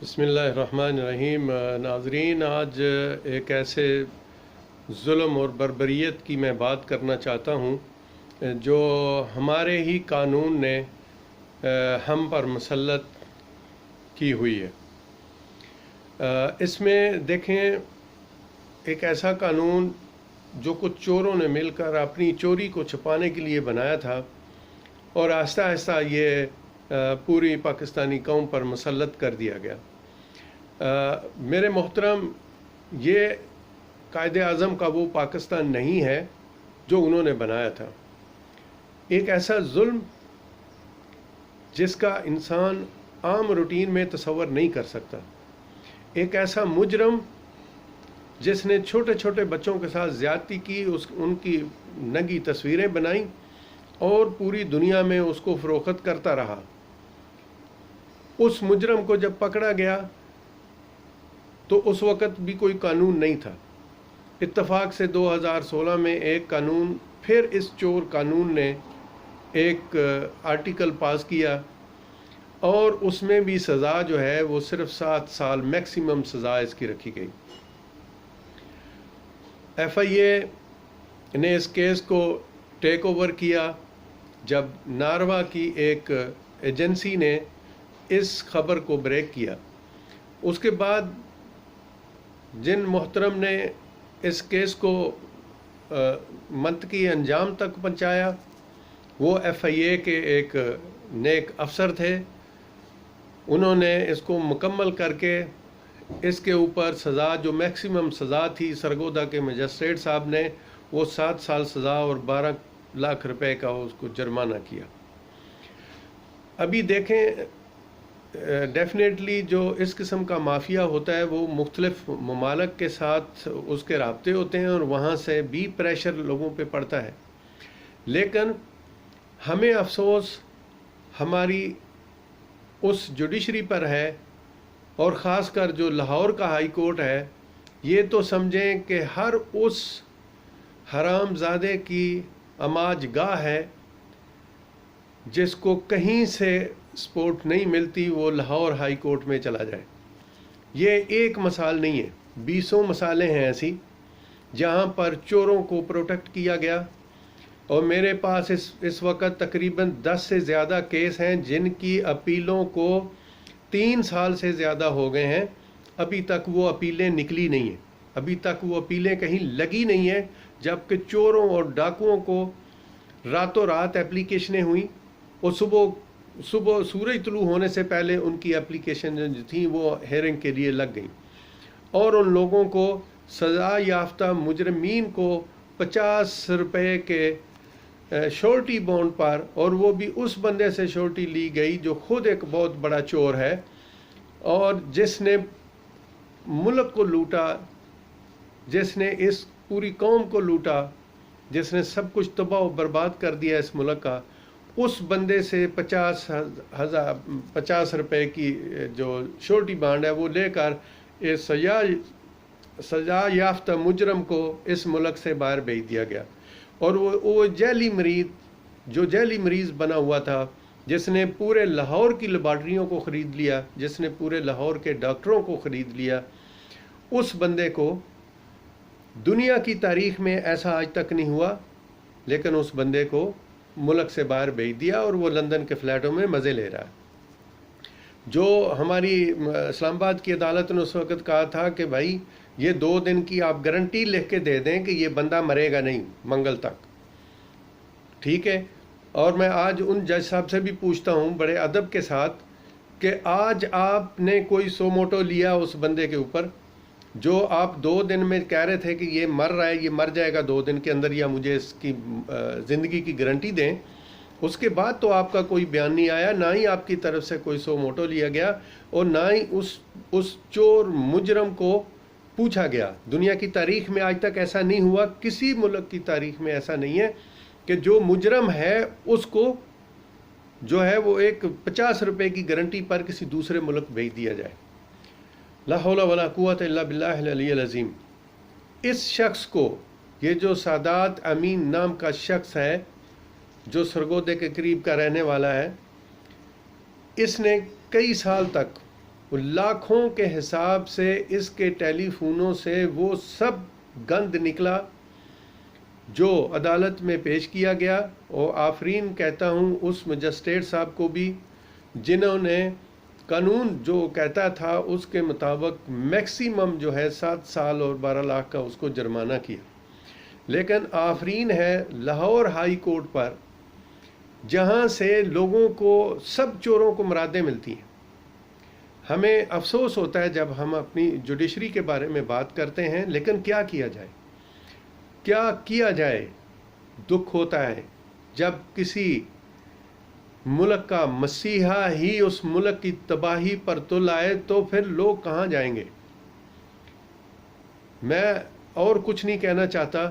بسم اللہ الرحمن الرحیم۔ ناظرین، آج ایک ایسے ظلم اور بربریت کی میں بات کرنا چاہتا ہوں جو ہمارے ہی قانون نے ہم پر مسلط کی ہوئی ہے۔ اس میں دیکھیں، ایک ایسا قانون جو کچھ چوروں نے مل کر اپنی چوری کو چھپانے کے لیے بنایا تھا، اور آہستہ آہستہ یہ پوری پاکستانی قوم پر مسلط کر دیا گیا۔ میرے محترم، یہ قائد اعظم کا وہ پاکستان نہیں ہے جو انہوں نے بنایا تھا۔ ایک ایسا ظلم جس کا انسان عام روٹین میں تصور نہیں کر سکتا، ایک ایسا مجرم جس نے چھوٹے چھوٹے بچوں کے ساتھ زیادتی کی، ان کی ننگی تصویریں بنائیں اور پوری دنیا میں اس کو فروخت کرتا رہا۔ اس مجرم کو جب پکڑا گیا تو اس وقت بھی کوئی قانون نہیں تھا۔ اتفاق سے 2016 میں ایک قانون، پھر اس چور قانون نے ایک آرٹیکل پاس کیا، اور اس میں بھی سزا جو ہے وہ صرف 7 سال میکسیمم سزا اس کی رکھی گئی۔ ایف آئی اے نے اس کیس کو ٹیک اوور کیا جب ناروا کی ایک ایجنسی نے اس خبر کو بریک کیا۔ اس کے بعد جن محترم نے اس کیس کو منطقی انجام تک پہنچایا، وہ ایف آئی اے کے ایک نیک افسر تھے۔ انہوں نے اس کو مکمل کر کے اس کے اوپر سزا، جو میکسیمم سزا تھی سرگودا کے مجسٹریٹ صاحب نے، وہ 7 سال سزا اور 12 لاکھ روپے کا اس کو جرمانہ کیا۔ ابھی دیکھیں، ڈیفینیٹلی جو اس قسم کا مافیا ہوتا ہے وہ مختلف ممالک کے ساتھ اس کے رابطے ہوتے ہیں، اور وہاں سے بھی پریشر لوگوں پہ پڑتا ہے۔ لیکن ہمیں افسوس ہماری اس جوڈیشری پر ہے، اور خاص کر جو لاہور کا ہائی کورٹ ہے۔ یہ تو سمجھیں کہ ہر اس حرام زادے کی اماج گاہ ہے جس کو کہیں سے سپورٹ نہیں ملتی، وہ لاہور ہائی کورٹ میں چلا جائے۔ یہ ایک مثال نہیں ہے، 20 مثالیں ہیں ایسی جہاں پر چوروں کو پروٹیکٹ کیا گیا۔ اور میرے پاس اس وقت تقریباً 10 سے زیادہ کیس ہیں جن کی اپیلوں کو 3 سال سے زیادہ ہو گئے ہیں، ابھی تک وہ اپیلیں نکلی نہیں ہیں، ابھی تک وہ اپیلیں کہیں لگی نہیں ہیں، جبکہ چوروں اور ڈاکوؤں کو راتوں رات اپلیکیشنیں ہوئیں، اور صبح سورج طلوع ہونے سے پہلے ان کی اپلیکیشن جو تھیں وہ ہیئرنگ کے لیے لگ گئیں، اور ان لوگوں کو سزا یافتہ مجرمین کو 50 روپے کے شورٹی بانڈ پر، اور وہ بھی اس بندے سے شورٹی لی گئی جو خود ایک بہت بڑا چور ہے، اور جس نے ملک کو لوٹا، جس نے اس پوری قوم کو لوٹا، جس نے سب کچھ تباہ و برباد کر دیا اس ملک کا۔ اس بندے سے 50 روپے کی جو شورٹی بانڈ ہے وہ لے کر اس سزا یافتہ مجرم کو اس ملک سے باہر بھیج دیا گیا۔ اور وہ جیلی مریض بنا ہوا تھا، جس نے پورے لاہور کی لیبارٹریوں کو خرید لیا، جس نے پورے لاہور کے ڈاکٹروں کو خرید لیا، اس بندے کو دنیا کی تاریخ میں ایسا آج تک نہیں ہوا، لیکن اس بندے کو ملک سے باہر بھیج دیا، اور وہ لندن کے فلیٹوں میں مزے لے رہا ہے۔ جو ہماری اسلام آباد کی عدالت نے اس وقت کہا تھا کہ بھائی یہ 2 دن کی آپ گارنٹی لکھ کے دے دیں کہ یہ بندہ مرے گا نہیں منگل تک، ٹھیک ہے۔ اور میں آج ان جج صاحب سے بھی پوچھتا ہوں بڑے ادب کے ساتھ کہ آج آپ نے کوئی سو موٹو لیا اس بندے کے اوپر جو آپ 2 دن میں کہہ رہے تھے کہ یہ مر رہا ہے، یہ مر جائے گا 2 دن کے اندر، یا مجھے اس کی زندگی کی گارنٹی دیں؟ اس کے بعد تو آپ کا کوئی بیان نہیں آیا، نہ ہی آپ کی طرف سے کوئی سو موٹو لیا گیا، اور نہ ہی اس چور مجرم کو پوچھا گیا۔ دنیا کی تاریخ میں آج تک ایسا نہیں ہوا، کسی ملک کی تاریخ میں ایسا نہیں ہے کہ جو مجرم ہے اس کو جو ہے وہ ایک 50 روپے کی گارنٹی پر کسی دوسرے ملک بھیج دیا جائے۔ لا حول ولا قوت الا باللہ العلی العظیم۔ اس شخص کو، یہ جو سادات امین نام کا شخص ہے جو سرگودے کے قریب کا رہنے والا ہے، اس نے کئی سال تک لاکھوں کے حساب سے اس کے ٹیلی فونوں سے وہ سب گند نکلا جو عدالت میں پیش کیا گیا، اور آفرین کہتا ہوں اس مجسٹریٹ صاحب کو بھی جنہوں نے قانون جو کہتا تھا اس کے مطابق میکسیمم جو ہے 7 سال اور 12 لاکھ کا اس کو جرمانہ کیا، لیکن آفرین ہے لاہور ہائی کورٹ پر جہاں سے لوگوں کو سب چوروں کو مرادیں ملتی ہیں۔ ہمیں افسوس ہوتا ہے جب ہم اپنی جوڈیشری کے بارے میں بات کرتے ہیں، لیکن کیا کیا جائے، کیا کیا جائے؟ دکھ ہوتا ہے جب کسی ملک کا مسیحا ہی اس ملک کی تباہی پر تل آئے تو پھر لوگ کہاں جائیں گے؟ میں اور کچھ نہیں کہنا چاہتا،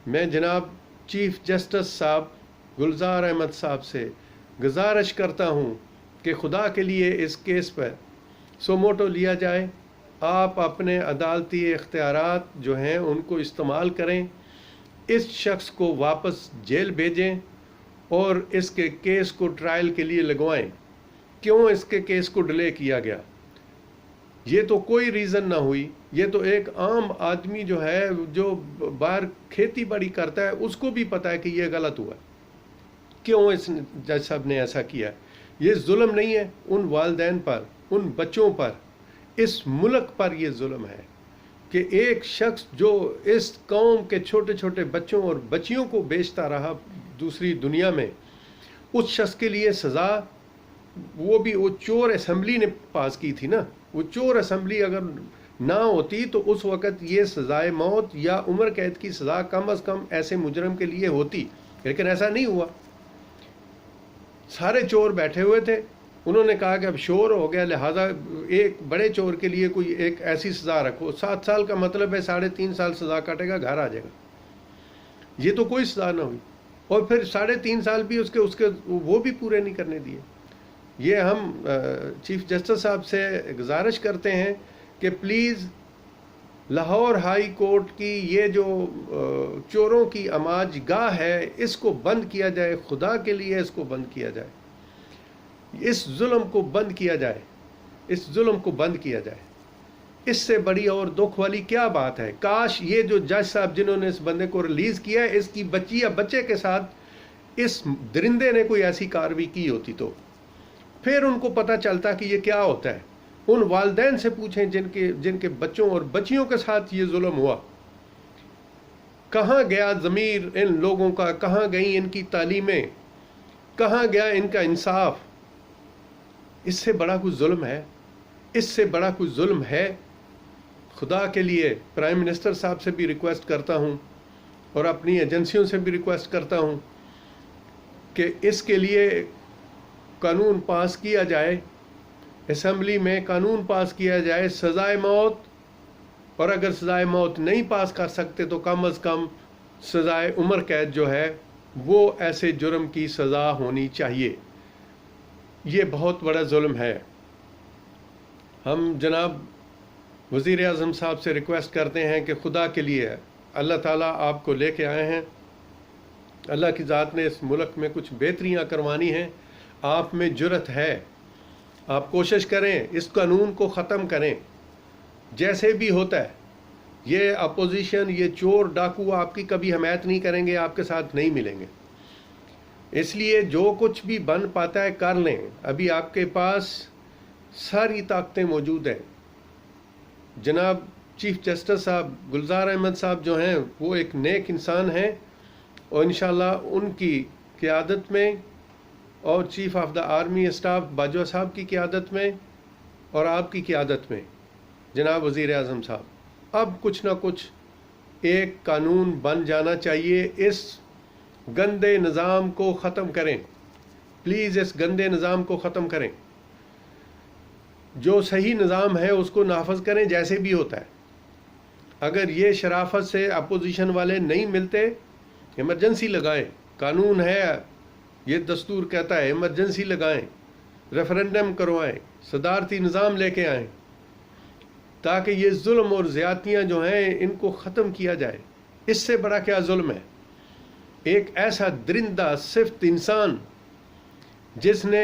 میں جناب چیف جسٹس صاحب گلزار احمد صاحب سے گزارش کرتا ہوں کہ خدا کے لیے اس کیس پر سوموٹو لیا جائے، آپ اپنے عدالتی اختیارات جو ہیں ان کو استعمال کریں، اس شخص کو واپس جیل بھیجیں اور اس کے کیس کو ٹرائل کے لیے لگوائیں۔ کیوں اس کے کیس کو ڈیلے کیا گیا؟ یہ تو کوئی ریزن نہ ہوئی، یہ تو ایک عام آدمی جو ہے جو باہر کھیتی باڑی کرتا ہے اس کو بھی پتا ہے کہ یہ غلط ہوا۔ کیوں اس جج صاحب نے ایسا کیا؟ یہ ظلم نہیں ہے ان والدین پر، ان بچوں پر، اس ملک پر یہ ظلم ہے کہ ایک شخص جو اس قوم کے چھوٹے چھوٹے بچوں اور بچیوں کو بیچتا رہا دوسری دنیا میں، اس شخص کے لیے سزا، وہ بھی وہ چور اسمبلی نے پاس کی تھی نا، وہ چور اسمبلی اگر نہ ہوتی تو اس وقت یہ سزائے موت یا عمر قید کی سزا کم از کم ایسے مجرم کے لیے ہوتی، لیکن ایسا نہیں ہوا۔ سارے چور بیٹھے ہوئے تھے، انہوں نے کہا کہ اب شور ہو گیا لہٰذا ایک بڑے چور کے لیے کوئی ایک ایسی سزا رکھو، 7 سال کا مطلب ہے 3.5 سال سزا کاٹے گا، گھر آ جائے گا۔ یہ تو کوئی سزا نہ ہوئی، اور پھر 3.5 سال بھی اس کے وہ بھی پورے نہیں کرنے دیے۔ یہ ہم چیف جسٹس صاحب سے گزارش کرتے ہیں کہ پلیز لاہور ہائی کورٹ کی یہ جو چوروں کی اماج گاہ ہے اس کو بند کیا جائے، خدا کے لیے اس کو بند کیا جائے، اس ظلم کو بند کیا جائے، اس ظلم کو بند کیا جائے۔ اس سے بڑی اور دکھ والی کیا بات ہے؟ کاش یہ جو جج صاحب جنہوں نے اس بندے کو ریلیز کیا ہے، اس کی بچی یا بچے کے ساتھ اس درندے نے کوئی ایسی کارروائی کی ہوتی تو پھر ان کو پتہ چلتا کہ یہ کیا ہوتا ہے۔ ان والدین سے پوچھیں جن کے بچوں اور بچیوں کے ساتھ یہ ظلم ہوا۔ کہاں گیا ضمیر ان لوگوں کا؟ کہاں گئی ان کی تعلیمیں؟ کہاں گیا ان کا انصاف؟ اس سے بڑا کوئی ظلم ہے؟ اس سے بڑا کوئی ظلم ہے؟ خدا کے لیے پرائم منسٹر صاحب سے بھی ریکویسٹ کرتا ہوں اور اپنی ایجنسیوں سے بھی ریکویسٹ کرتا ہوں کہ اس کے لیے قانون پاس کیا جائے، اسمبلی میں قانون پاس کیا جائے سزائے موت، اور اگر سزائے موت نہیں پاس کر سکتے تو کم از کم سزائے عمر قید جو ہے وہ ایسے جرم کی سزا ہونی چاہیے۔ یہ بہت بڑا ظلم ہے۔ ہم جناب وزیر اعظم صاحب سے ریکویسٹ کرتے ہیں کہ خدا کے لیے اللہ تعالیٰ آپ کو لے کے آئے ہیں، اللہ کی ذات نے اس ملک میں کچھ بہتریاں کروانی ہیں، آپ میں جرت ہے، آپ کوشش کریں اس قانون کو ختم کریں جیسے بھی ہوتا ہے۔ یہ اپوزیشن، یہ چور ڈاکو آپ کی کبھی حمایت نہیں کریں گے، آپ کے ساتھ نہیں ملیں گے، اس لیے جو کچھ بھی بن پاتا ہے کر لیں۔ ابھی آپ کے پاس ساری طاقتیں موجود ہیں۔ جناب چیف جسٹس صاحب گلزار احمد صاحب جو ہیں وہ ایک نیک انسان ہیں، اور انشاءاللہ ان کی قیادت میں اور chief of the army staff Bajwa صاحب کی قیادت میں اور آپ کی قیادت میں جناب وزیر اعظم صاحب اب کچھ نہ کچھ ایک قانون بن جانا چاہیے۔ اس گندے نظام کو ختم کریں، پلیز اس گندے نظام کو ختم کریں۔ جو صحیح نظام ہے اس کو نافذ کریں جیسے بھی ہوتا ہے۔ اگر یہ شرافت سے اپوزیشن والے نہیں ملتے، ایمرجنسی لگائیں، قانون ہے، یہ دستور کہتا ہے ایمرجنسی لگائیں، ریفرنڈم کروائیں، صدارتی نظام لے کے آئیں تاکہ یہ ظلم اور زیادتیاں جو ہیں ان کو ختم کیا جائے۔ اس سے بڑا کیا ظلم ہے؟ ایک ایسا درندہ صفت انسان جس نے